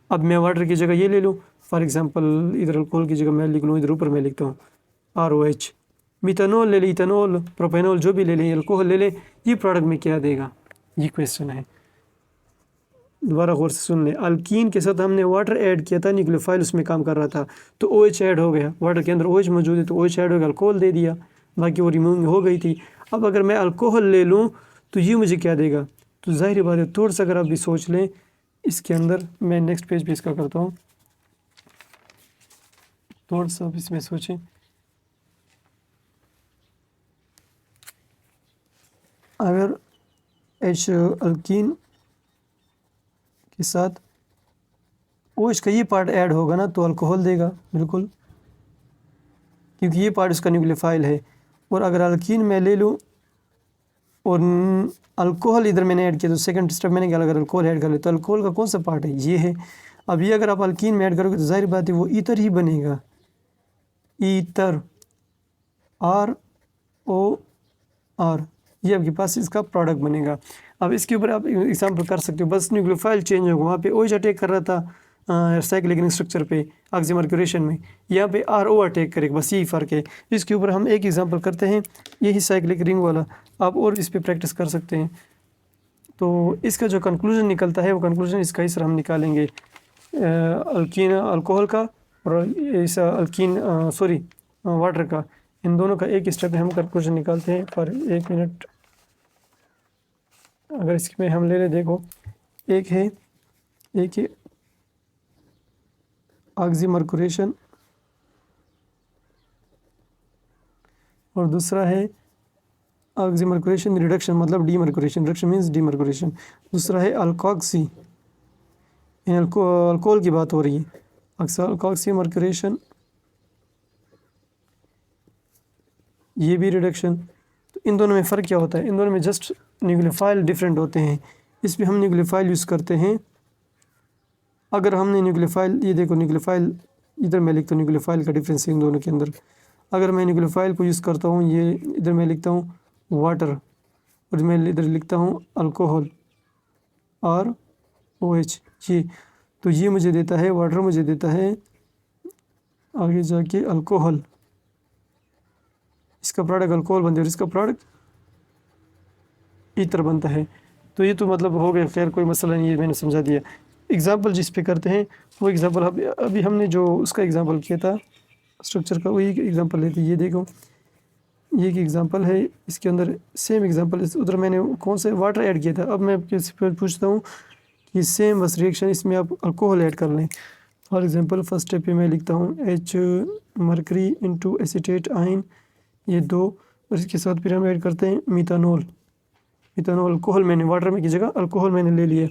अब मैं वाटर की जगह ये ले लूँ, फॉर एग्जांपल इधर अल्कोहल की जगह मैं लिख लूँ, इधर ऊपर मैं लिखता हूँ ROH, मिथानॉल ले ले, इथानॉल, प्रोपेनॉल जो भी ले लें, अल्कोहल ले लें, ये प्रोडक्ट में क्या देगा, ये क्वेश्चन है। दोबारा गौर से सुन लें, अल्कीन के साथ हमने वाटर ऐड किया था, न्यूक्लियोफाइल उसमें काम कर रहा था, तो OH ऐड हो गया, वाटर के अंदर OH मौजूद है तो OH ऐड हो गया, अल्कोहल दे दिया, बाकी वो रिमूव हो गई थी। अब अगर मैं अल्कोहल ले लूँ तो ये मुझे क्या देगा, तो ज़ाहिर बात है, थोड़ा सा अगर आप भी सोच लें इसके अंदर, मैं नेक्स्ट पेज पे इसका करता हूँ, थोड़ा सा आप इसमें सोचें, अगर H अल्कीन के साथ OH का ये पार्ट ऐड होगा ना तो अल्कोहल देगा बिल्कुल, क्योंकि ये पार्ट उसका न्यूक्लियोफाइल है। और अगर अल्कीन मैं ले लूँ और अल्कोहल इधर मैंने ऐड किया, तो सेकंड स्टेप मैंने क्या, अगर अल्कोहल ऐड कर ले तो अल्कोहल का कौन सा पार्ट है, ये है, अब ये अगर आप अल्कीन में ऐड करोगे तो जाहिर बात है वो ईथर ही बनेगा, ईथर, ROR, ये आपके पास इसका प्रोडक्ट बनेगा। अब इसके ऊपर आप एग्जाम्पल कर सकते हो, बस न्यूक्लियोफाइल चेंज होगा, वहाँ पे OH अटैक कर रहा था साइक्लिक रिंग स्ट्रक्चर पे ऑक्सीमर्क्यूरेशन में, यहाँ पे RO अटैक करेगा, बस यही फ़र्क है। इसके ऊपर हम एक एग्जांपल करते हैं, यही साइक्लिक रिंग वाला, आप और इस पर प्रैक्टिस कर सकते हैं। तो इसका जो कंक्लूजन निकलता है वो कंक्लूजन इसका इस तरह हम निकालेंगे, अल्कीन अल्कोहल का और इस अल्कीन वाटर का, इन दोनों का एक स्टेप में हम कंक्लूजन निकालते हैं। पर 1 मिनट, अगर इसमें हम ले लें, देखो एक है ऑक्सीमर्क्यूरेशन और दूसरा है ऑक्सीमर्क्यूरेशन रिडक्शन, मतलब डीमर्क्यूरेशन, रिडक्शन मीन्स डीमर्क्यूरेशन। दूसरा है अल्कोक्सी, अल्कोहल की बात हो रही है, अल्कोक्सीमर्क्यूरेशन, ये भी रिडक्शन। तो इन दोनों में फ़र्क क्या होता है? इन दोनों में जस्ट न्यूक्लियोफाइल डिफरेंट होते हैं। इसमें हम न्यूक्लियोफाइल यूज़ करते हैं, अगर हमने न्यूक्लियोफाइल, ये देखो न्यूक्लियोफाइल, इधर मैं लिखता हूँ न्यूक्लियोफाइल का डिफरेंस है इन दोनों के अंदर। अगर मैं न्यूक्लियोफाइल को यूज़ करता हूँ, ये इधर मैं लिखता हूँ वाटर और मैं इधर लिखता हूँ अल्कोहल, ROH, ये तो ये मुझे देता है वाटर, मुझे देता है आगे जाके अल्कोहल, इसका प्रोडक्ट अल्कोहल बनता है और इसका प्रोडक्ट ईथर बनता है। तो ये तो मतलब हो गया, खैर कोई मसला नहीं है, मैंने समझा दिया। एग्जांपल जिस पे करते हैं वो एग्जांपल अभी हमने जो उसका एग्जांपल किया था स्ट्रक्चर का, वही एग्जांपल लेते हैं। ये देखो ये एक एग्जांपल है, इसके अंदर सेम एग्जांपल, उधर मैंने कौन सा वाटर ऐड किया था, अब मैं किसी पर पूछता हूँ कि सेम बस रिएक्शन इसमें आप अल्कोहल ऐड कर लें। फॉर एग्जांपल फर्स्ट स्टेप पे मैं लिखता हूँ H मरकरी इंटू एसीटेट आइन, ये 2, और इसके साथ फिर हम ऐड करते हैं मिथानॉल। अल्कोहल मैंने वाटर में की जगह अल्कोहल मैंने ले लिया,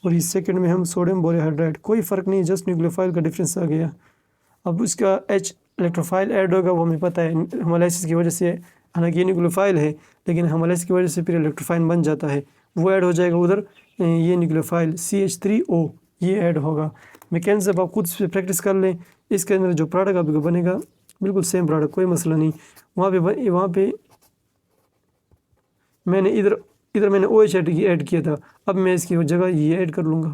और इस सेकंड में हम सोडियम बोरोहाइड्रेट, कोई फ़र्क नहीं, जस्ट न्यूक्लियोफाइल का डिफरेंस आ गया। अब इसका H इलेक्ट्रोफाइल ऐड होगा, वो हमें पता है हेमोलाइसिस की वजह से, हालांकि ये न्यूक्लियोफाइल है लेकिन हेमोलाइसिस की वजह से फिर इलेक्ट्रोफाइल बन जाता है, वो ऐड हो जाएगा उधर, ये न्यूक्लियोफाइल CH3O ये ऐड होगा। मैकेनिज्म आप खुद से प्रैक्टिस कर लें, इसके अंदर जो प्रोडक्ट आपको बनेगा बिल्कुल सेम प्रोडक्ट, कोई मसला नहीं। वहाँ पे मैंने इधर मैंने OH ऐड किया था, अब मैं इसकी जगह ये ऐड कर लूँगा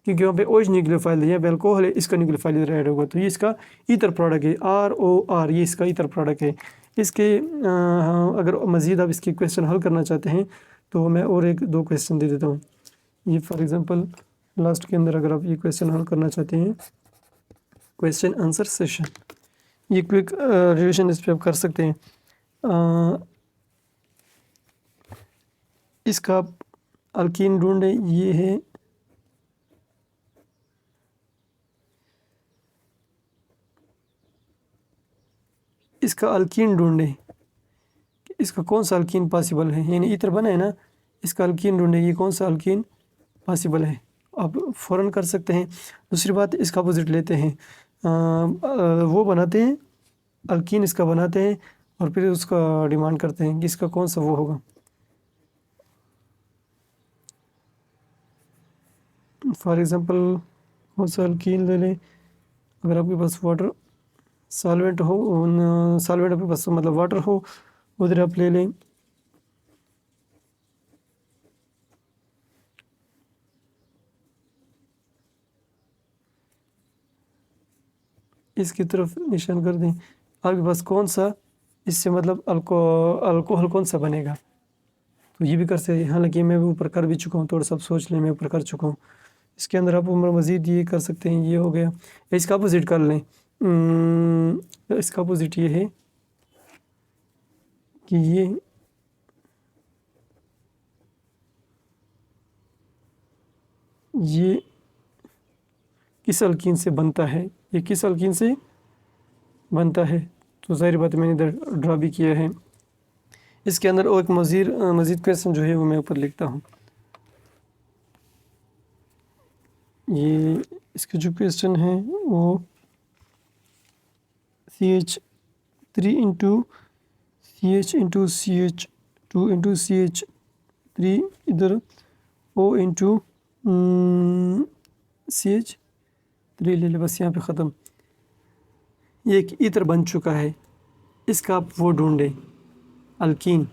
क्योंकि वहाँ पे OH न्यूक्लियोफाइल है, यहाँ पे अल्कोहल है, इसका न्यूक्लियोफाइल इधर ऐड होगा, तो ये इसका ईथर प्रोडक्ट है, ROR, ये इसका ईथर प्रोडक्ट है। इसके अगर मज़ीद आप इसके क्वेश्चन हल करना चाहते हैं तो मैं और 1-2 क्वेश्चन दे देता हूँ। ये फॉर एग्ज़ाम्पल लास्ट के अंदर अगर आप ये क्वेश्चन हल करना चाहते हैं, क्वेश्चन आंसर सेशन, ये क्विक रिविजन इस पर आप कर सकते हैं। इसका अल्कीन ढूंढे, ये है इसका अल्कीन ढूंढे, इसका कौन सा अल्कीन पॉसिबल है, यानी ईथर बना है ना, इसका अल्कीन ढूंढे, ये कौन सा अल्कीन पॉसिबल है, आप फ़ौरन कर सकते हैं। दूसरी बात, इसका अपोजिट लेते हैं, वो बनाते हैं अल्कीन, इसका बनाते हैं और फिर उसका डिमांड करते हैं कि इसका कौन सा वो होगा। फॉर एग्ज़ाम्पल कौन सा अल्कीन ले लें, अगर आपके पास वाटर सॉल्वेंट हो, सॉल्वेंट आपके पास मतलब वाटर हो, उधर आप ले लें इसकी तरफ निशान कर दें, आपके पास कौन सा इससे मतलब अल्कोहल कौन सा बनेगा, तो ये भी कर सकते हैं। हालांकि मैं भी ऊपर कर भी चुका हूँ, थोड़ा सा सोच लें, मैं ऊपर कर चुका हूँ। इसके अंदर आप उम्र मज़ीद ये कर सकते हैं, ये हो गया। इसका अपोजिट कर लें, इसका अपोजिट ये है कि ये किस अल्कीन से बनता है, ये किस अल्कीन से बनता है, तो ज़ाहिर बात है मैंने इधर ड्रा भी किया है। इसके अंदर और एक मज़ीद क्वेश्चन जो है वो मैं ऊपर लिखता हूँ। ये इसके जो क्वेश्चन है वो CH3 into CH into CH2 into CH3, इधर O इंटू CH 3 ले ले, बस यहाँ पे ख़त्म। ये एक ईथर बन चुका है, इसका आप वो ढूंढें अल्कीन।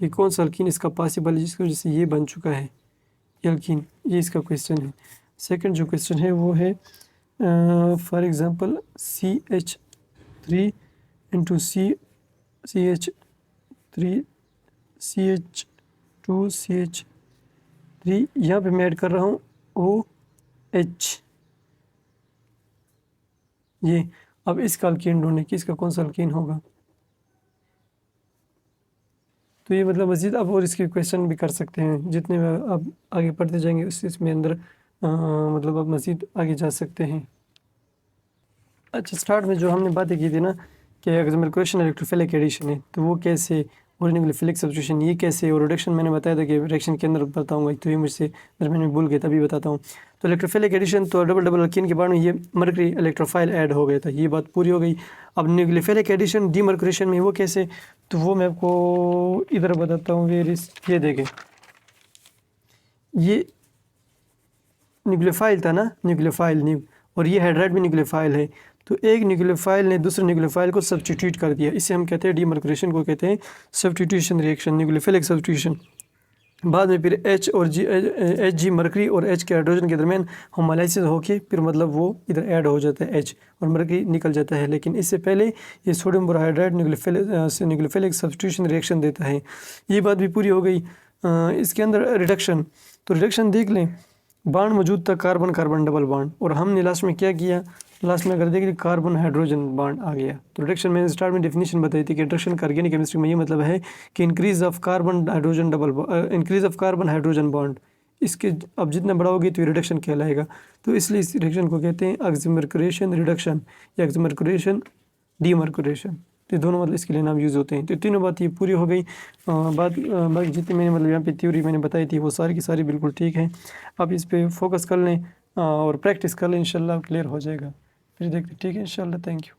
ये कौन सा अल्कीन इसका पॉसिबल है जिसकी वजह से ये बन चुका है ये अल्कीन, ये इसका क्वेश्चन है। सेकंड जो क्वेश्चन है वो है for example CH3 into CH3 CH2 CH3, यहाँ पे मैं ऐड कर रहा हूँ OH। ये अब इसका अल्कीन ढूंढें कि इसका कौन सा अल्कीन होगा। तो ये मतलब मज़ीद आप और इसके क्वेश्चन भी कर सकते हैं, जितने में आप आगे पढ़ते जाएंगे उस इसमें अंदर मतलब आप मज़ीद आगे जा सकते हैं। अच्छा, स्टार्ट में जो हमने बातें की थी ना कि अगर मेरा क्वेश्चन इलेक्ट्रोफिलिक एडिशन है तो वो कैसे, और न्यूक्लियोफिलिक सब्स्टिट्यूशन ये कैसे, और रिडक्शन मैंने बताया था कि रिएक्शन के अंदर बताऊंगा, तो ये मुझसे अगर मैंने भूल गया तभी बताता हूँ। तो इलेक्ट्रोफिलिक एडिशन तो डबल डबल अल्कीन के बाद में ये मर्करी इलेक्ट्रोफाइल ऐड हो गया था, ये बात पूरी हो गई। अब न्यूक्लियोफिलिक एडिशन डीमर्करेशन में वो कैसे, तो वो मैं आपको इधर बताता हूँ। ये देखें, ये न्यूक्लियोफाइल था ना, न्यूक्लियोफाइल और ये हाइड्राइड भी न्यूक्लियोफाइल है। तो एक न्यूक्लियोफाइल ने दूसरे न्यूक्लियोफाइल को सब्स्टिट्यूट कर दिया, इसे हम कहते हैं डीमर्करेशन को कहते हैं सब्स्टिट्यूशन रिएक्शन, न्यूक्लियोफिलिक सब्स्टिट्यूशन। बाद में फिर Hg मरकरी और H के हाइड्रोजन के दरमियान होमोलाइसिस होके फिर मतलब वो इधर ऐड हो जाता है H और मरकरी निकल जाता है। लेकिन इससे पहले ये sodium borohydride nucleophilic substitution reaction देता है। ये बात भी पूरी हो गई। इसके अंदर रिडक्शन, तो रिडक्शन देख लें, बॉन्ड मौजूद था कार्बन कार्बन डबल बॉन्ड, और हमने लास्ट में क्या किया, लास्ट में अगर देखें कार्बन हाइड्रोजन बॉन्ड आ गया। तो रिडक्शन मैंने स्टार्ट में डेफिनेशन बताई थी कि रिडक्शन का ऑर्गेनिक केमिस्ट्री में ये मतलब है कि increase of carbon hydrogen bond, इसके अब जितना बड़ा होगी तो ये रिडक्शन कहलाएगा। तो इसलिए इस रिडक्शन को कहते हैं ऑक्सीमर्कुरेशन रिडक्शन या ऑक्सीमर्कुरेशन डीमर्कुरेशन। तो दोनों मतलब इसके लिए नाम यूज़ होते हैं। तो तीनों बात ये पूरी हो गई। बाकी जितनी मैंने मतलब यहाँ पे थ्योरी मैंने बताई थी वो सारी की सारी बिल्कुल ठीक है। आप इस पे फोकस कर लें और प्रैक्टिस कर लें, इंशाल्लाह क्लियर हो जाएगा। फिर देखते, ठीक है इंशाल्लाह। Thank you.